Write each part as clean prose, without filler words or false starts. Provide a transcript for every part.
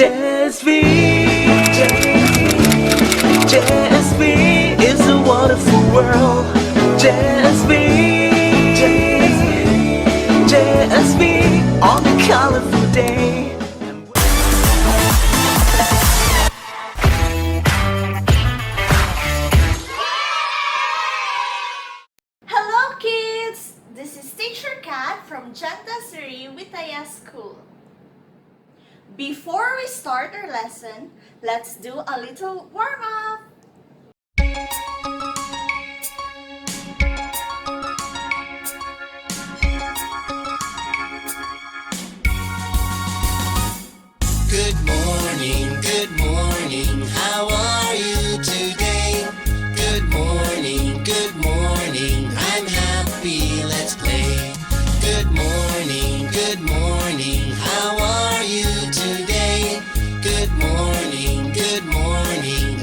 JSV JSV is a wonderful world. JSV JSV on a colorful day. Hello kids! This is Teacher Kat from Chantasri Vitaya School. Before we start our lesson, let's do a little warm-up. Good morning, how are you today? Good morning, I'm happy, let's play. Good morning, how are you today? Good morning,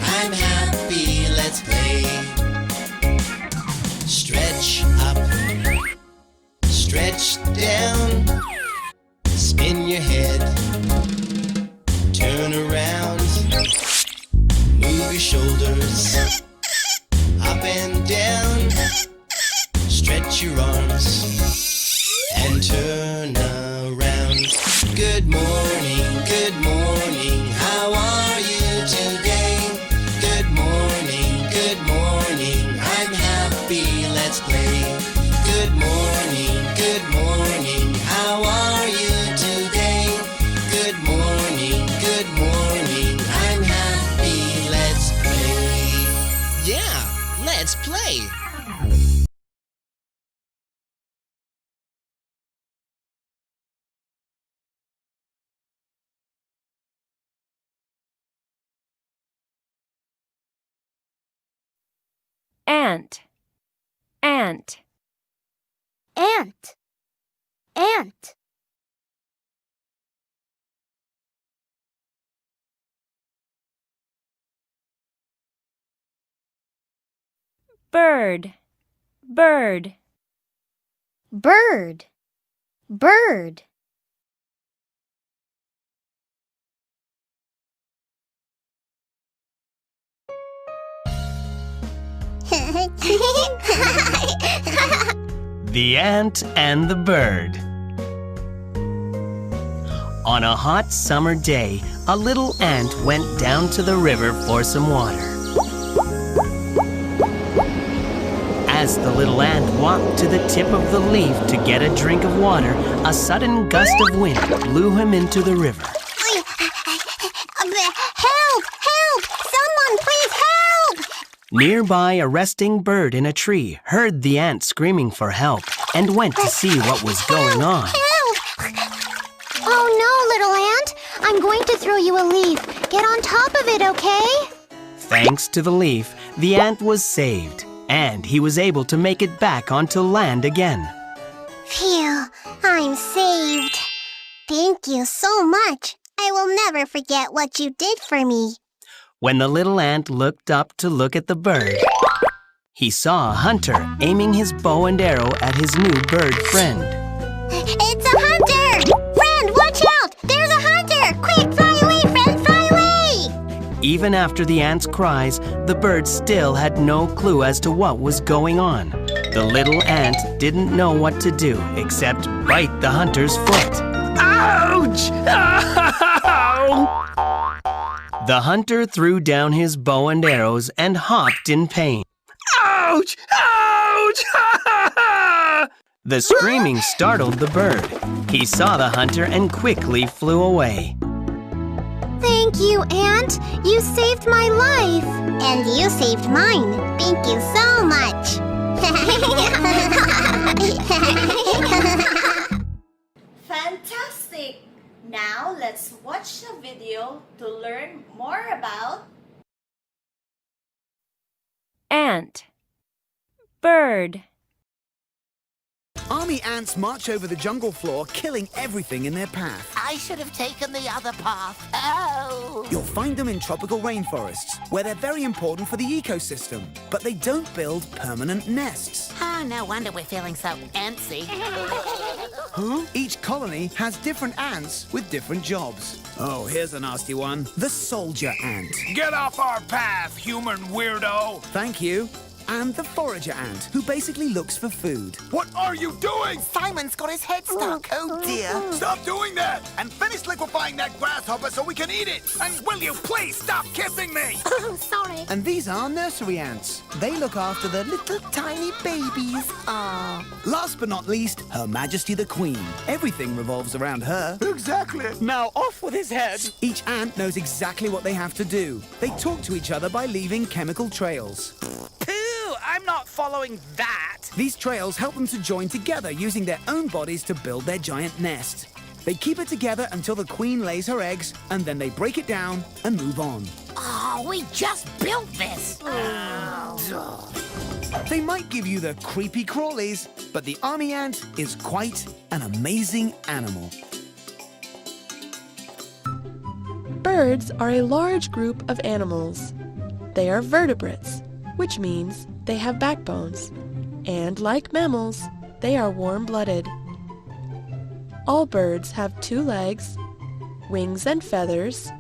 I'm happy, let's play. Stretch up, stretch down, spin your head. Turn around, move your shoulders, up and down, stretch your arms, and turn around. Good morning, how are you today? Good morning, I'm happy, let's play. Good morning, how are you today? Good morning, I'm happy, let's play. Yeah, let's play. Ant, ant, Ant, ant. bird, bird, Bird, bird. The Ant and the Bird. On a hot summer day, a little ant went down to the river for some water. As the little ant walked to the tip of the leaf to get a drink of water, a sudden gust of wind blew him into the river. Help! Help! Someone please help! Nearby, a resting bird in a tree heard the ant screaming for help and went to see what was going on. Help! Oh no, little ant! I'm going to throw you a leaf. Get on top of it, okay? Thanks to the leaf, the ant was saved, and he was able to make it back onto land again. Phew, I'm saved. Thank you so much. I will never forget what you did for me. When the little ant looked up to look at the bird, he saw a hunter aiming his bow and arrow at his new bird friend. It's a hunter! Friend, watch out! There's a hunter! Quick, fly away, friend, fly away! Even after the ant's cries, the bird still had no clue as to what was going on. The little ant didn't know what to do except bite the hunter's foot. Ouch! Ow! The hunter threw down his bow and arrows and hopped in pain. Ouch! Ouch! The screaming startled the bird. He saw the hunter and quickly flew away. Thank you, Ant. You saved my life. And you saved mine. Thank you so much. Fantastic! Now let's watch the video to learn more about ant, bird, Army ants march over the jungle floor, killing everything in their path. I should have taken the other path. Oh! You'll find them in tropical rainforests, where they're very important for the ecosystem. But they don't build permanent nests. Oh, no wonder we're feeling so antsy. Each colony has different ants with different jobs. Oh, here's a nasty one. The soldier ant. Get off our path, human weirdo! Thank you. And the forager ant, who basically looks for food. What are you doing? Simon's got his head stuck. Oh dear. Stop doing that! And finish liquefying that grasshopper so we can eat it! And will you please stop kissing me? Oh, sorry. And these are nursery ants. They look after the little tiny babies. Ah. Last but not least, Her Majesty the Queen. Everything revolves around her. Exactly. Now off with his head. Each ant knows exactly what they have to do. They talk to each other by leaving chemical trails. I'm not following that. These trails help them to join together using their own bodies to build their giant nest. They keep it together until the queen lays her eggs, and then they break it down and move on. Oh, we just built this. They might give you the creepy crawlies, but the army ant is quite an amazing animal. Birds are a large group of animals. They are vertebrates, which means they have backbones, and like mammals, they are warm-blooded. All birds have 2 legs, wings and feathers,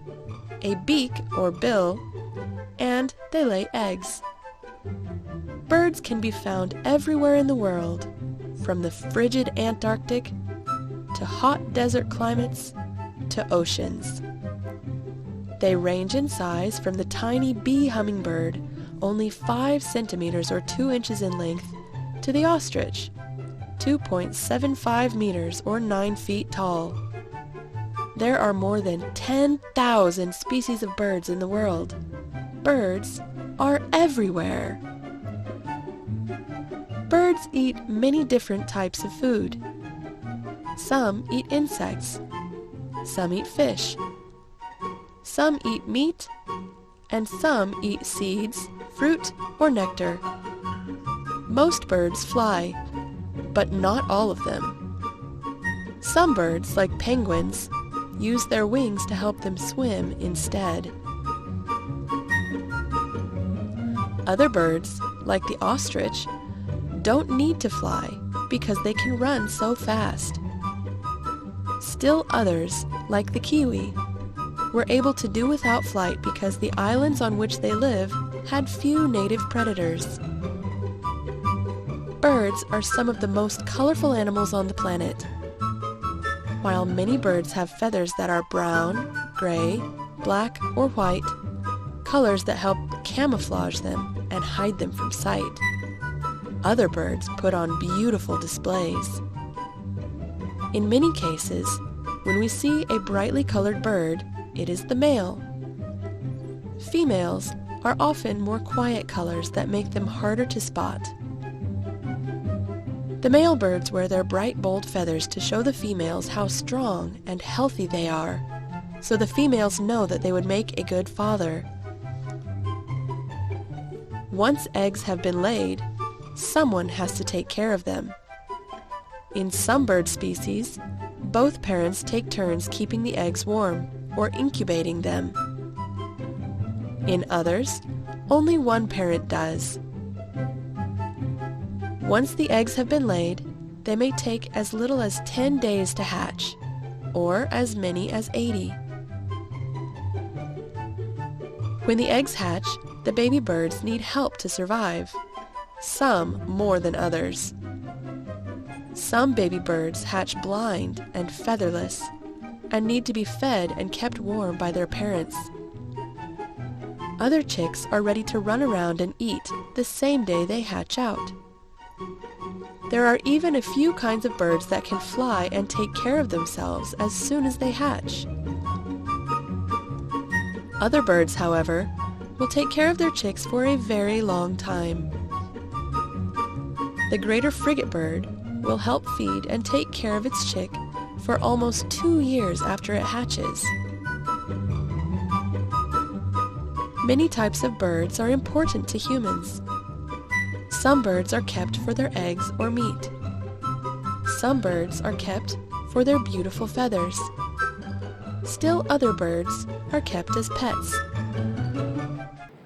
a beak or bill, and they lay eggs. Birds can be found everywhere in the world, from the frigid Antarctic to hot desert climates to oceans. They range in size from the tiny bee hummingbird, only 5 centimeters or 2 inches in length, to the ostrich, 2.75 meters or 9 feet tall. There are more than 10,000 species of birds in the world. Birds are everywhere. Birds eat many different types of food. Some eat insects. Some eat fish. Some eat meat, and some eat seeds, fruit, or nectar. Most birds fly, but not all of them. Some birds, like penguins, use their wings to help them swim instead. Other birds, like the ostrich, don't need to fly because they can run so fast. Still others, like the kiwi, were able to do without flight because the islands on which they live had few native predators. Birds are some of the most colorful animals on the planet. While many birds have feathers that are brown, gray, black, or white, colors that help camouflage them and hide them from sight. Other birds put on beautiful displays. In many cases, when we see a brightly colored bird, it is the male. Females are often more quiet colors that make them harder to spot. The male birds wear their bright, bold feathers to show the females how strong and healthy they are, so the females know that they would make a good father. Once eggs have been laid, someone has to take care of them. In some bird species, both parents take turns keeping the eggs warm or incubating them. In others, only one parent does. Once the eggs have been laid, they may take as little as 10 days to hatch, or as many as 80. When the eggs hatch, the baby birds need help to survive, some more than others. Some baby birds hatch blind and featherless, and need to be fed and kept warm by their parents. Other chicks are ready to run around and eat the same day they hatch out. There are even a few kinds of birds that can fly and take care of themselves as soon as they hatch. Other birds, however, will take care of their chicks for a very long time. The greater frigate bird will help feed and take care of its chick for almost 2 years after it hatches. Many types of birds are important to humans. Some birds are kept for their eggs or meat. Some birds are kept for their beautiful feathers. Still other birds are kept as pets.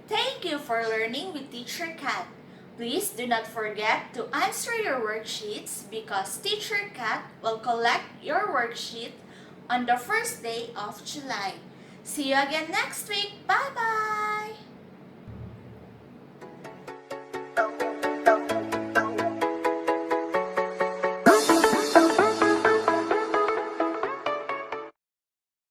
Thank you for learning with Teacher Kat. Please do not forget to answer your worksheets because Teacher Kat will collect your worksheet on the first day of July. See you again next week. Bye-bye!